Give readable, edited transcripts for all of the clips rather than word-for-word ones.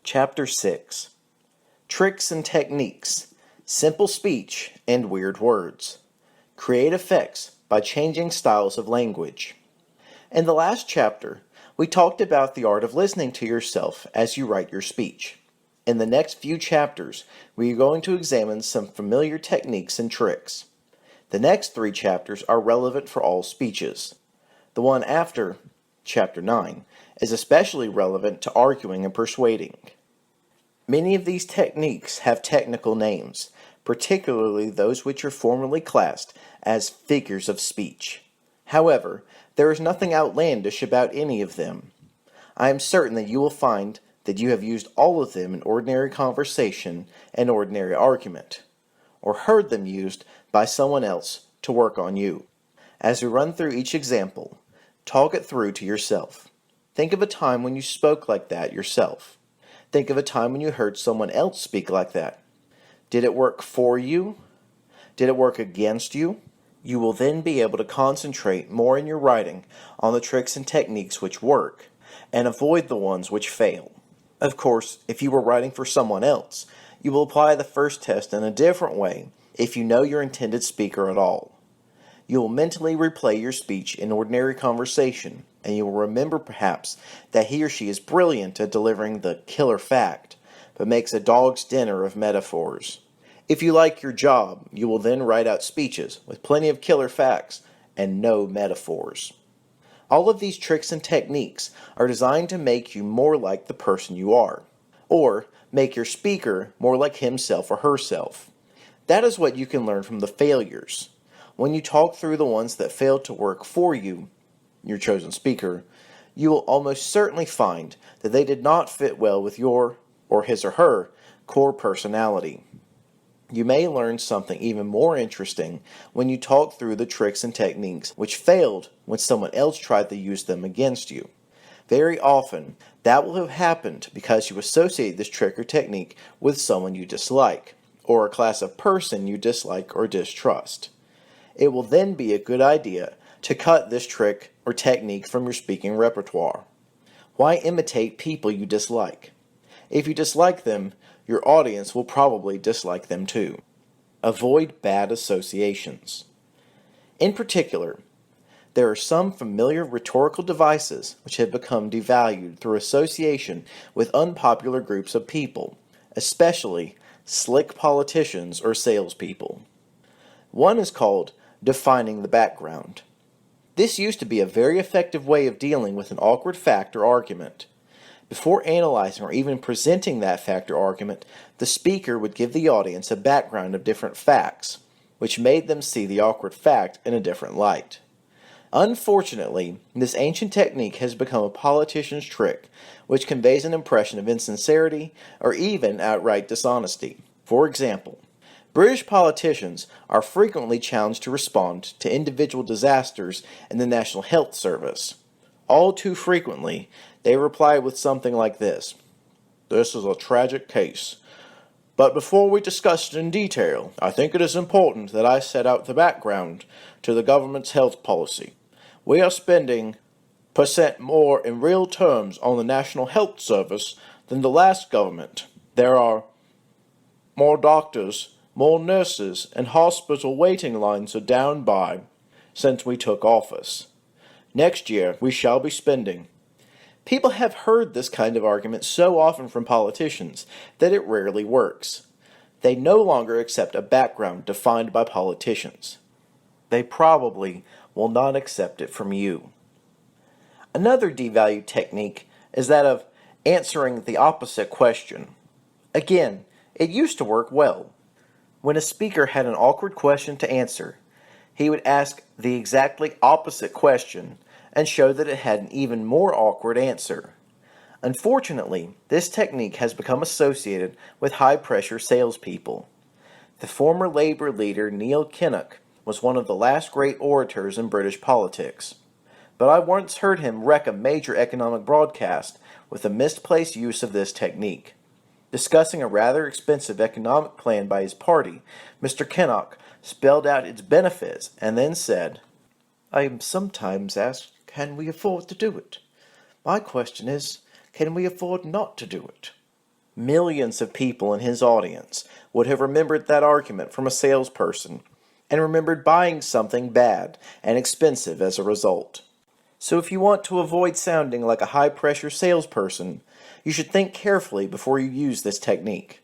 Chapter 6 Tricks and Techniques, Simple Speech and Weird Words. Create effects by changing styles of language. In the last chapter, we talked about the art of listening to yourself as you write your speech. In the next few chapters, we are going to examine some familiar techniques and tricks. The next 3 chapters are relevant for all speeches. The one after, Chapter 9, is especially relevant to arguing and persuading. Many of these techniques have technical names, particularly those which are formally classed as figures of speech. However, there is nothing outlandish about any of them. I am certain that you will find that you have used all of them in ordinary conversation and ordinary argument, or heard them used by someone else to work on you. As we run through each example, talk it through to yourself. Think of a time when you spoke like that yourself. Think of a time when you heard someone else speak like that. Did it work for you? Did it work against you? You will then be able to concentrate more in your writing on the tricks and techniques which work, and avoid the ones which fail. Of course, if you were writing for someone else, you will apply the first test in a different way if you know your intended speaker at all. You will mentally replay your speech in ordinary conversation, and you will remember perhaps that he or she is brilliant at delivering the killer fact, but makes a dog's dinner of metaphors. If you like your job, you will then write out speeches with plenty of killer facts and no metaphors. All of these tricks and techniques are designed to make you more like the person you are, or make your speaker more like himself or herself. That is what you can learn from the failures. When you talk through the ones that failed to work for you, your chosen speaker, you will almost certainly find that they did not fit well with your, or his or her, core personality. You may learn something even more interesting when you talk through the tricks and techniques which failed when someone else tried to use them against you. Very often, that will have happened because you associate this trick or technique with someone you dislike, or a class of person you dislike or distrust. It will then be a good idea to cut this trick or technique from your speaking repertoire. Why imitate people you dislike? If you dislike them, your audience will probably dislike them too. Avoid bad associations. In particular, there are some familiar rhetorical devices which have become devalued through association with unpopular groups of people, especially slick politicians or salespeople. One is called defining the background. This used to be a very effective way of dealing with an awkward fact or argument. Before analyzing or even presenting that fact or argument, the speaker would give the audience a background of different facts, which made them see the awkward fact in a different light. Unfortunately, this ancient technique has become a politician's trick, which conveys an impression of insincerity or even outright dishonesty. For example, British politicians are frequently challenged to respond to individual disasters in the National Health Service. All too frequently, they reply with something like this: "This is a tragic case. But before we discuss it in detail, I think it is important that I set out the background to the government's health policy. We are spending % more in real terms on the National Health Service than the last government. There are more doctors, more nurses, and hospital waiting lines are down by since we took office. Next year, we shall be spending." People have heard this kind of argument so often from politicians that it rarely works. They no longer accept a background defined by politicians. They probably will not accept it from you. Another devalued technique is that of answering the opposite question. Again, it used to work well. When a speaker had an awkward question to answer, he would ask the exactly opposite question and show that it had an even more awkward answer. Unfortunately, this technique has become associated with high-pressure salespeople. The former Labour leader Neil Kinnock was one of the last great orators in British politics, but I once heard him wreck a major economic broadcast with a misplaced use of this technique. Discussing a rather expensive economic plan by his party, Mr. Kinnock spelled out its benefits and then said, "I am sometimes asked, can we afford to do it? My question is, can we afford not to do it?" Millions of people in his audience would have remembered that argument from a salesperson and remembered buying something bad and expensive as a result. So if you want to avoid sounding like a high-pressure salesperson, you should think carefully before you use this technique.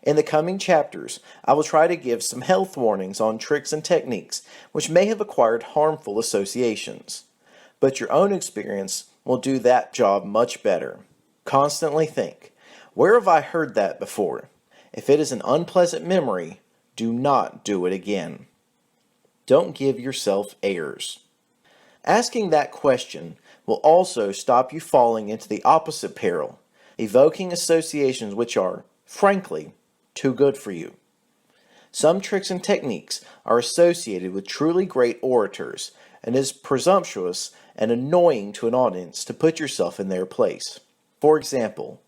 In the coming chapters, I will try to give some health warnings on tricks and techniques which may have acquired harmful associations. But your own experience will do that job much better. Constantly think, where have I heard that before? If it is an unpleasant memory, do not do it again. Don't give yourself airs. Asking that question will also stop you falling into the opposite peril, evoking associations which are, frankly, too good for you. Some tricks and techniques are associated with truly great orators, and it is presumptuous and annoying to an audience to put yourself in their place. For example,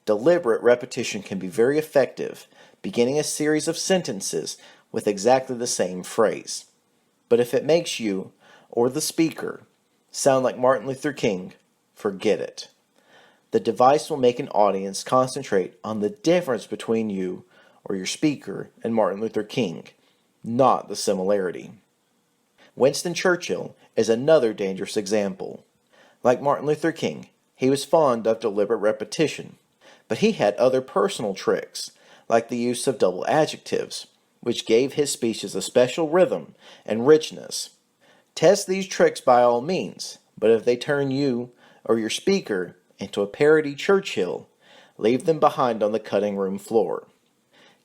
deliberate repetition can be very effective, beginning a series of sentences with exactly the same phrase. But if it makes you, or the speaker, sound like Martin Luther King, forget it. The device will make an audience concentrate on the difference between you or your speaker and Martin Luther King, not the similarity. Winston Churchill is another dangerous example. Like Martin Luther King, he was fond of deliberate repetition, but he had other personal tricks, like the use of double adjectives, which gave his speeches a special rhythm and richness. Test these tricks by all means, but if they turn you or your speaker into a parody Churchill, leave them behind on the cutting room floor.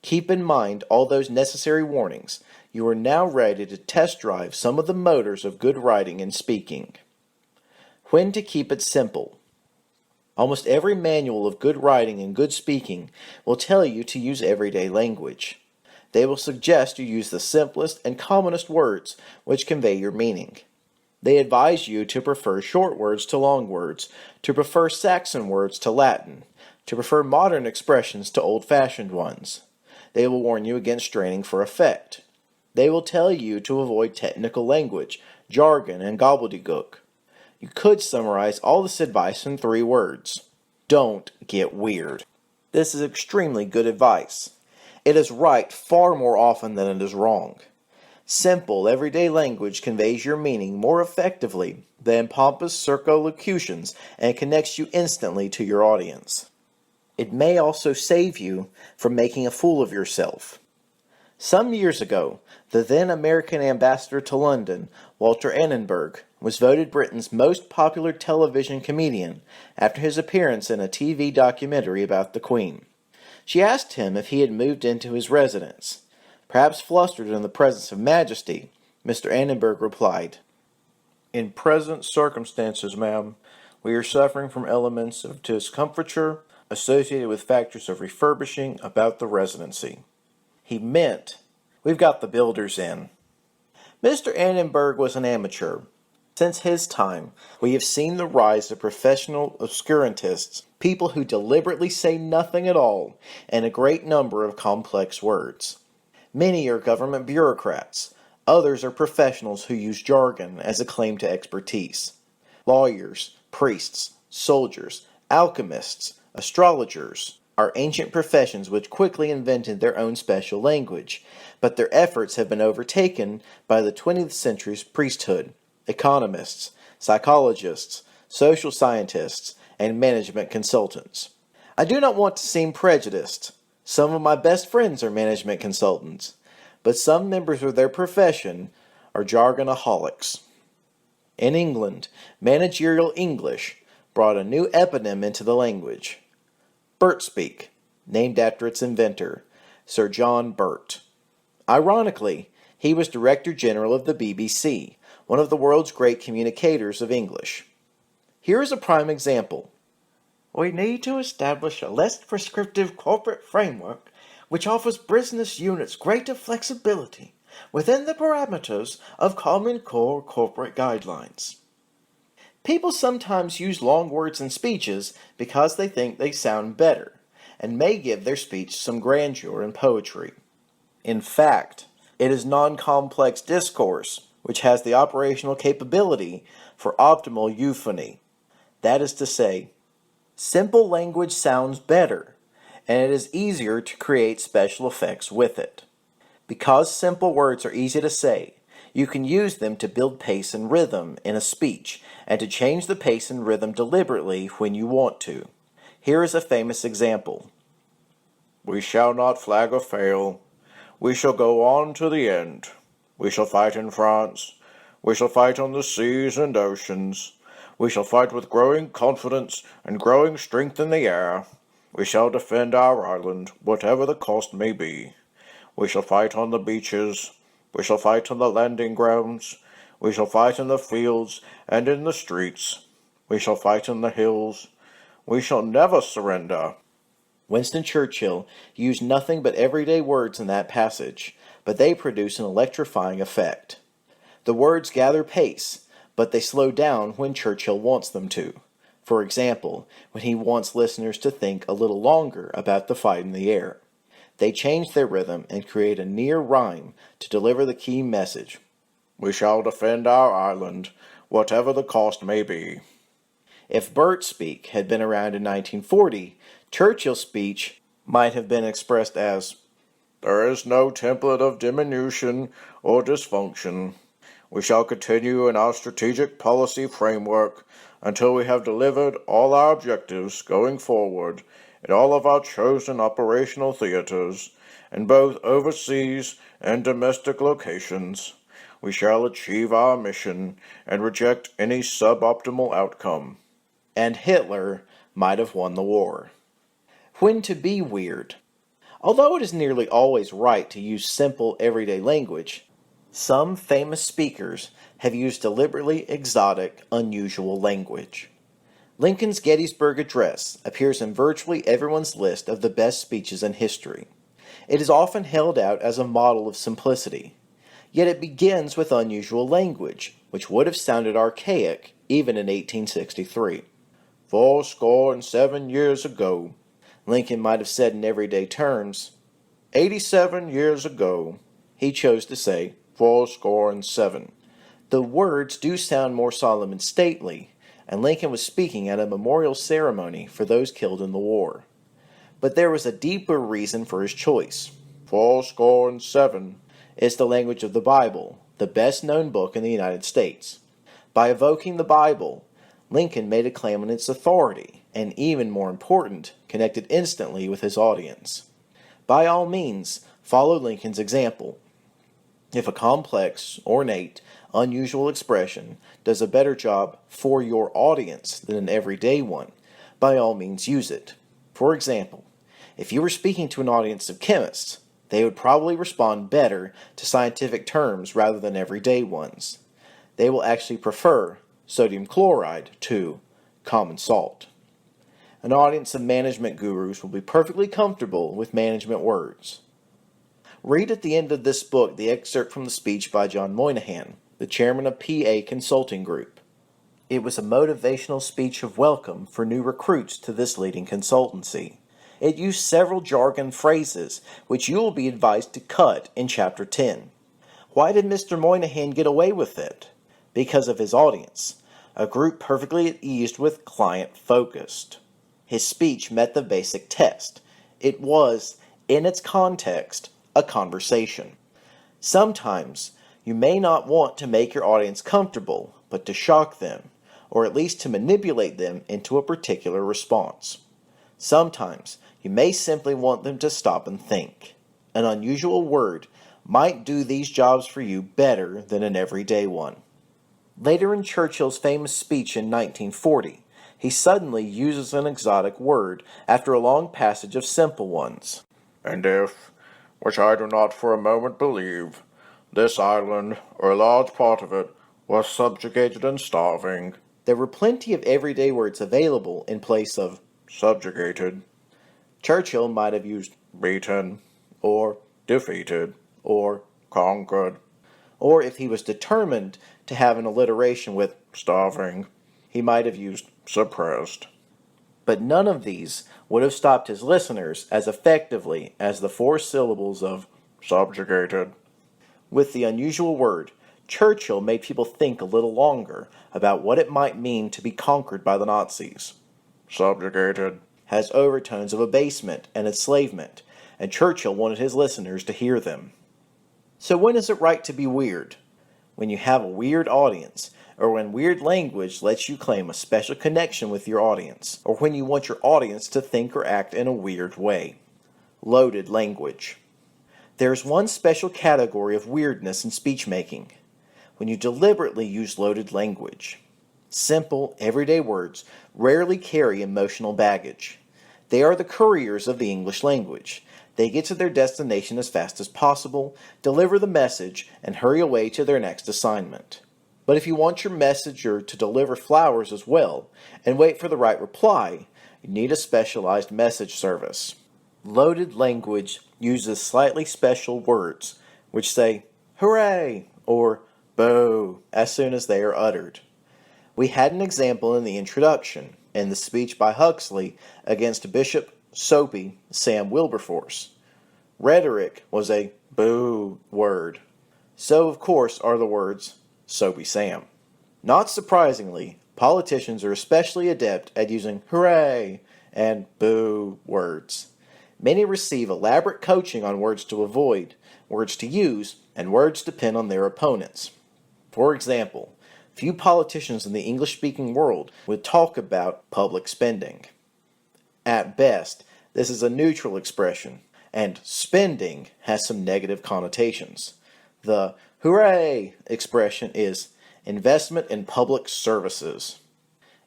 Keep in mind all those necessary warnings. You are now ready to test drive some of the motors of good writing and speaking. When to keep it simple. Almost every manual of good writing and good speaking will tell you to use everyday language. They will suggest you use the simplest and commonest words which convey your meaning. They advise you to prefer short words to long words, to prefer Saxon words to Latin, to prefer modern expressions to old-fashioned ones. They will warn you against straining for effect. They will tell you to avoid technical language, jargon, and gobbledygook. You could summarize all this advice in 3 words. Don't get weird. This is extremely good advice. It is right far more often than it is wrong. Simple, everyday language conveys your meaning more effectively than pompous circumlocutions and connects you instantly to your audience. It may also save you from making a fool of yourself. Some years ago, the then American ambassador to London, Walter Annenberg, was voted Britain's most popular television comedian after his appearance in a TV documentary about the Queen. She asked him if he had moved into his residence. Perhaps flustered in the presence of majesty, Mr. Annenberg replied, "In present circumstances, ma'am, we are suffering from elements of discomfiture associated with factors of refurbishing about the residency." He meant, we've got the builders in. Mr. Annenberg was an amateur. Since his time, we have seen the rise of professional obscurantists, people who deliberately say nothing at all, and a great number of complex words. Many are government bureaucrats. Others are professionals who use jargon as a claim to expertise. Lawyers, priests, soldiers, alchemists, astrologers are ancient professions which quickly invented their own special language, but their efforts have been overtaken by the 20th century's priesthood, economists, psychologists, social scientists, and management consultants. I do not want to seem prejudiced. Some of my best friends are management consultants, but some members of their profession are jargonaholics. In England, managerial English brought a new eponym into the language. Burt-speak, named after its inventor, Sir John Burt. Ironically, he was Director General of the BBC, one of the world's great communicators of English. Here is a prime example. We need to establish a less prescriptive corporate framework which offers business units greater flexibility within the parameters of common core corporate guidelines. People sometimes use long words in speeches because they think they sound better, and may give their speech some grandeur and poetry. In fact, it is non-complex discourse which has the operational capability for optimal euphony. That is to say, simple language sounds better, and it is easier to create special effects with it. Because simple words are easy to say, you can use them to build pace and rhythm in a speech, and to change the pace and rhythm deliberately when you want to. Here is a famous example. We shall not flag or fail. We shall go on to the end. We shall fight in France. We shall fight on the seas and oceans. We shall fight with growing confidence and growing strength in the air. We shall defend our island, whatever the cost may be. We shall fight on the beaches. We shall fight on the landing grounds. We shall fight in the fields and in the streets. We shall fight in the hills. We shall never surrender. Winston Churchill used nothing but everyday words in that passage, but they produce an electrifying effect. The words gather pace, but they slow down when Churchill wants them to. For example, when he wants listeners to think a little longer about the fight in the air. They change their rhythm and create a near rhyme to deliver the key message. We shall defend our island, whatever the cost may be. If Burt speak had been around in 1940, Churchill's speech might have been expressed as, There is no template of diminution or dysfunction. We shall continue in our strategic policy framework until we have delivered all our objectives going forward in all of our chosen operational theaters, in both overseas and domestic locations. We shall achieve our mission and reject any suboptimal outcome. And Hitler might have won the war. When to be weird. Although it is nearly always right to use simple, everyday language, some famous speakers have used deliberately exotic, unusual language. Lincoln's Gettysburg Address appears in virtually everyone's list of the best speeches in history. It is often held out as a model of simplicity. Yet it begins with unusual language, which would have sounded archaic even in 1863. 77 years ago, Lincoln might have said in everyday terms. 87 years ago, he chose to say 77. The words do sound more solemn and stately, and Lincoln was speaking at a memorial ceremony for those killed in the war. But there was a deeper reason for his choice. 77 is the language of the Bible, the best-known book in the United States. By evoking the Bible, Lincoln made a claim on its authority, and even more important, connected instantly with his audience. By all means, follow Lincoln's example. If a complex, ornate, unusual expression does a better job for your audience than an everyday one, by all means use it. For example, if you were speaking to an audience of chemists, they would probably respond better to scientific terms rather than everyday ones. They will actually prefer sodium chloride to common salt. An audience of management gurus will be perfectly comfortable with management words. Read at the end of this book the excerpt from the speech by John Moynihan, the chairman of PA Consulting Group. It was a motivational speech of welcome for new recruits to this leading consultancy. It used several jargon phrases, which you will be advised to cut in Chapter 10. Why did Mr. Moynihan get away with it? Because of his audience, a group perfectly at ease with client-focused. His speech met the basic test. It was, in its context, a conversation. Sometimes, you may not want to make your audience comfortable, but to shock them, or at least to manipulate them into a particular response. Sometimes, you may simply want them to stop and think. An unusual word might do these jobs for you better than an everyday one. Later in Churchill's famous speech in 1940, he suddenly uses an exotic word after a long passage of simple ones. And if, which I do not for a moment believe, this island, or a large part of it, was subjugated and starving. There were plenty of everyday words available in place of subjugated. Churchill might have used beaten, or defeated, or conquered. Or if he was determined to have an alliteration with starving, he might have used suppressed. But none of these would have stopped his listeners as effectively as the 4 syllables of subjugated. With the unusual word, Churchill made people think a little longer about what it might mean to be conquered by the Nazis. Subjugated. has overtones of abasement and enslavement, and Churchill wanted his listeners to hear them. So when is it right to be weird? When you have a weird audience, or when weird language lets you claim a special connection with your audience, or when you want your audience to think or act in a weird way. Loaded language. There's one special category of weirdness in speech making: when you deliberately use loaded language. Simple, everyday words rarely carry emotional baggage. They are the couriers of the English language. They get to their destination as fast as possible, deliver the message, and hurry away to their next assignment. But if you want your messenger to deliver flowers as well, and wait for the right reply, you need a specialized message service. Loaded language uses slightly special words, which say hooray or boo as soon as they are uttered. We had an example in the introduction, in the speech by Huxley against Bishop Soapy Sam Wilberforce. Rhetoric was a boo word. So, of course, are the words Soapy Sam. Not surprisingly, politicians are especially adept at using hooray and boo words. Many receive elaborate coaching on words to avoid, words to use, and words to pin on their opponents. For example, few politicians in the English-speaking world would talk about public spending. At best, this is a neutral expression, and spending has some negative connotations. The hooray expression is investment in public services.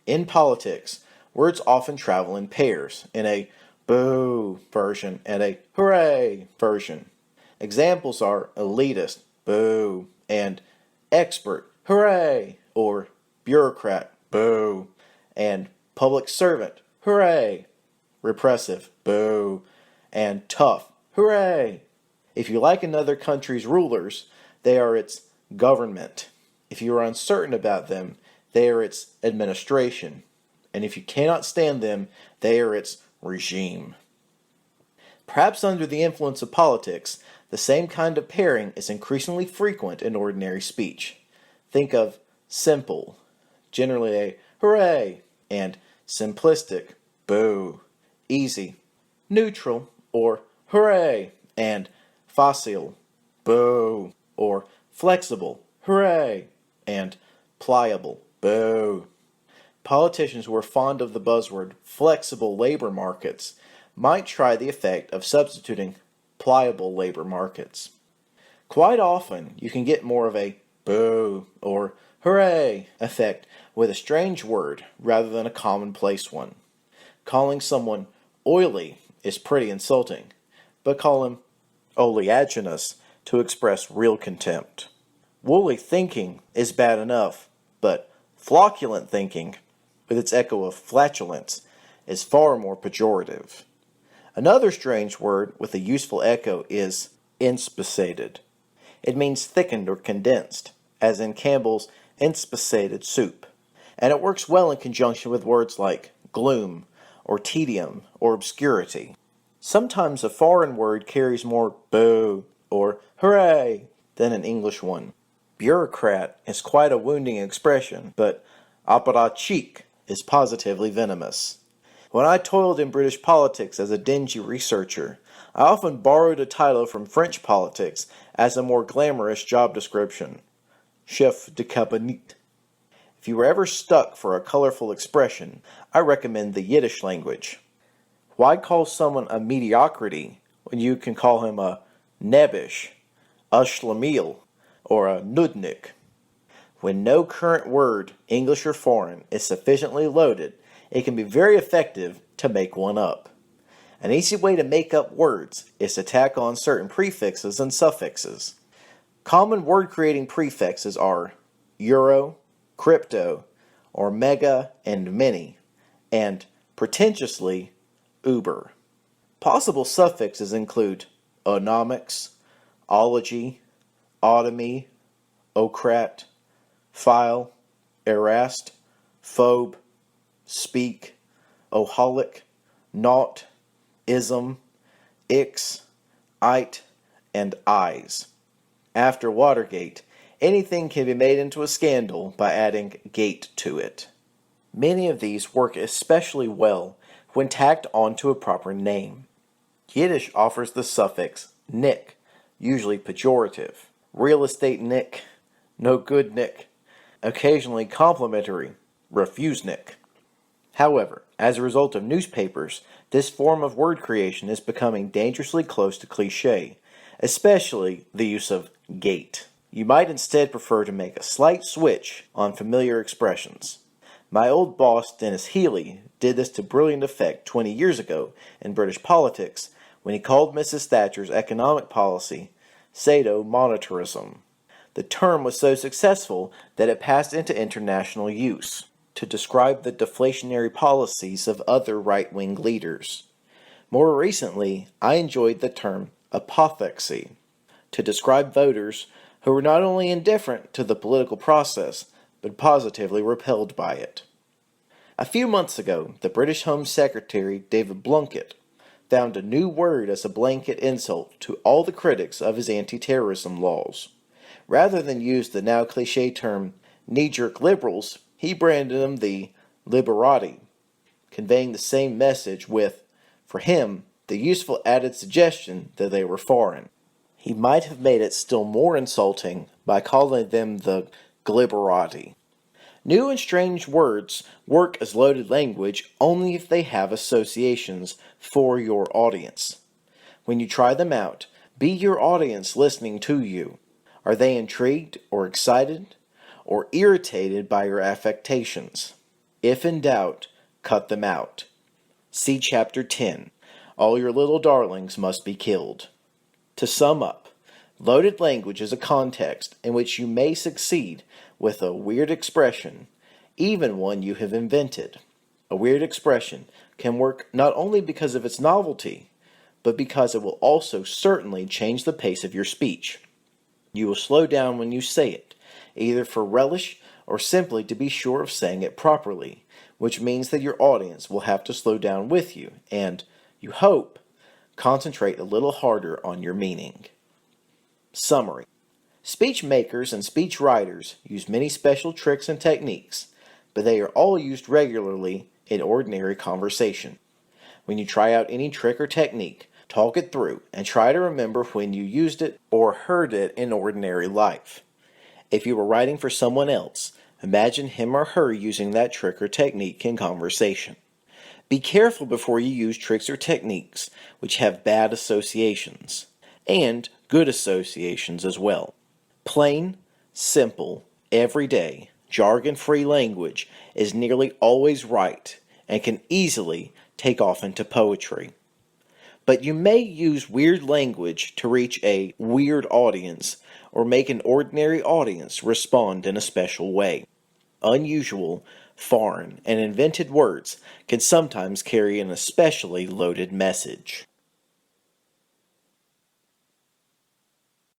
In politics, words often travel in pairs, in a boo version and a hooray version. Examples are elitist, boo, and expert, hooray, or bureaucrat, boo, and public servant, hooray, repressive, boo, and tough, hooray. If you like another country's rulers, they are its government. If you are uncertain about them, they are its administration. And if you cannot stand them, they are its regime. Perhaps under the influence of politics, the same kind of pairing is increasingly frequent in ordinary speech. Think of simple, generally a hooray, and simplistic, boo. Easy, neutral, or hooray, and facile, boo, or flexible, hooray, and pliable, boo. Politicians who are fond of the buzzword flexible labor markets might try the effect of substituting pliable labor markets. Quite often, you can get more of a boo or hooray effect with a strange word rather than a commonplace one. Calling someone oily is pretty insulting, but call him oleaginous to express real contempt. Woolly thinking is bad enough, but flocculent thinking, with its echo of flatulence, is far more pejorative. Another strange word with a useful echo is inspissated. It means thickened or condensed, as in Campbell's inspissated soup, and it works well in conjunction with words like gloom, or tedium, or obscurity. Sometimes a foreign word carries more boo or hooray than an English one. Bureaucrat is quite a wounding expression, but apparatchik is positively venomous. When I toiled in British politics as a dingy researcher, I often borrowed a title from French politics as a more glamorous job description: chef de cabinet. If you were ever stuck for a colorful expression, I recommend the Yiddish language. Why call someone a mediocrity when you can call him a nebbish, a schlemiel, or a nudnik? When no current word, English or foreign, is sufficiently loaded, it can be very effective to make one up. An easy way to make up words is to tack on certain prefixes and suffixes. Common word-creating prefixes are euro, crypto, or mega and mini, and, pretentiously, uber. Possible suffixes include onomics, ology, otomy, ocrat, file, erast, phobe, speak, oholic, naught, ism, ix, ite, and eyes. After Watergate, anything can be made into a scandal by adding gate to it. Many of these work especially well when tacked onto a proper name. Yiddish offers the suffix nick, usually pejorative. Real estate nick, no good nick, occasionally complimentary, refuse-nick. However, as a result of newspapers, this form of word creation is becoming dangerously close to cliché, especially the use of gate. You might instead prefer to make a slight switch on familiar expressions. My old boss, Dennis Healy, did this to brilliant effect 20 years ago in British politics when he called Mrs. Thatcher's economic policy sadomonetarism. The term was so successful that it passed into international use to describe the deflationary policies of other right-wing leaders. More recently, I enjoyed the term apothexy to describe voters who were not only indifferent to the political process, but positively repelled by it. A few months ago, the British Home Secretary, David Blunkett, found a new word as a blanket insult to all the critics of his anti-terrorism laws. Rather than use the now cliché term knee-jerk liberals, he branded them the liberati, conveying the same message with, for him, the useful added suggestion that they were foreign. He might have made it still more insulting by calling them the glibberati. New and strange words work as loaded language only if they have associations for your audience. When you try them out, be your audience listening to you. Are they intrigued or excited or irritated by your affectations? If in doubt, cut them out. See Chapter 10. All your little darlings must be killed. To sum up, loaded language is a context in which you may succeed with a weird expression, even one you have invented. A weird expression can work not only because of its novelty, but because it will also certainly change the pace of your speech. You will slow down when you say it, either for relish or simply to be sure of saying it properly, which means that your audience will have to slow down with you and, you hope, concentrate a little harder on your meaning. Summary. Speech makers and speech writers use many special tricks and techniques, but they are all used regularly in ordinary conversation. When you try out any trick or technique, talk it through and try to remember when you used it or heard it in ordinary life. If you were writing for someone else, imagine him or her using that trick or technique in conversation. Be careful before you use tricks or techniques which have bad associations, and good associations as well. Plain, simple, everyday, jargon-free language is nearly always right and can easily take off into poetry. But you may use weird language to reach a weird audience or make an ordinary audience respond in a special way. Unusual, foreign, and invented words can sometimes carry an especially loaded message.